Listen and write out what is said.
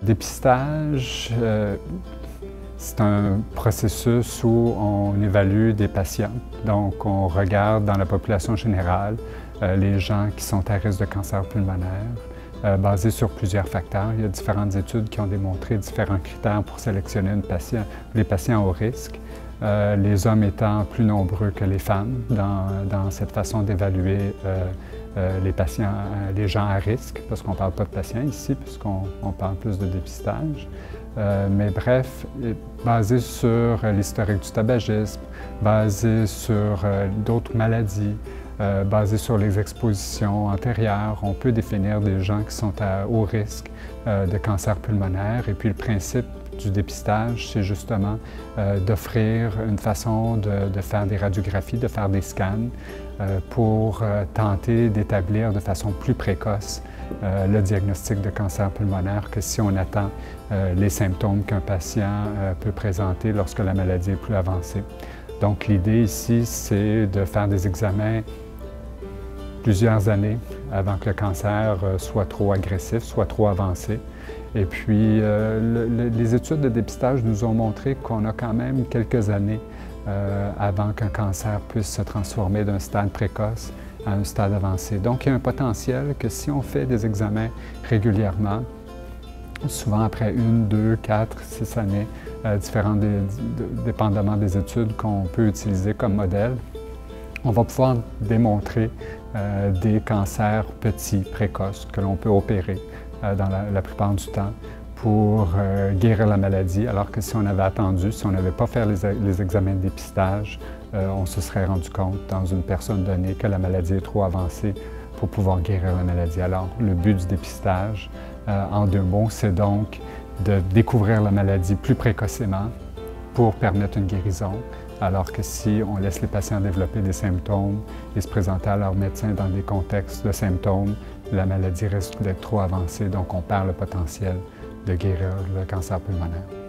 Dépistage, c'est un processus où on évalue des patients. Donc, on regarde dans la population générale les gens qui sont à risque de cancer pulmonaire, basé sur plusieurs facteurs. Il y a différentes études qui ont démontré différents critères pour sélectionner les patients au risque. Les hommes étant plus nombreux que les femmes dans cette façon d'évaluer les patients, les gens à risque, parce qu'on ne parle pas de patients ici, puisqu'on parle plus de dépistage. Mais bref, basé sur l'historique du tabagisme, basé sur d'autres maladies, basé sur les expositions antérieures, on peut définir des gens qui sont à haut risque de cancer pulmonaire. Et puis le principe du dépistage, c'est justement d'offrir une façon de faire des radiographies, de faire des scans pour tenter d'établir de façon plus précoce le diagnostic de cancer pulmonaire que si on attend les symptômes qu'un patient peut présenter lorsque la maladie est plus avancée. Donc l'idée ici, c'est de faire des examens plusieurs années avant que le cancer soit trop agressif, soit trop avancé. Et puis, les études de dépistage nous ont montré qu'on a quand même quelques années avant qu'un cancer puisse se transformer d'un stade précoce à un stade avancé. Donc, il y a un potentiel que si on fait des examens régulièrement, souvent après 1, 2, 4, 6 années, dépendamment des études qu'on peut utiliser comme modèle, on va pouvoir démontrer des cancers petits, précoces, que l'on peut opérer dans la plupart du temps pour guérir la maladie, alors que si on avait attendu, si on n'avait pas fait les examens de dépistage, on se serait rendu compte dans une personne donnée que la maladie est trop avancée pour pouvoir guérir la maladie. Alors, le but du dépistage, en 2 mots, c'est donc de découvrir la maladie plus précocement pour permettre une guérison, alors que si on laisse les patients développer des symptômes et se présenter à leur médecin dans des contextes de symptômes, la maladie risque d'être trop avancée, donc on perd le potentiel de guérir le cancer pulmonaire.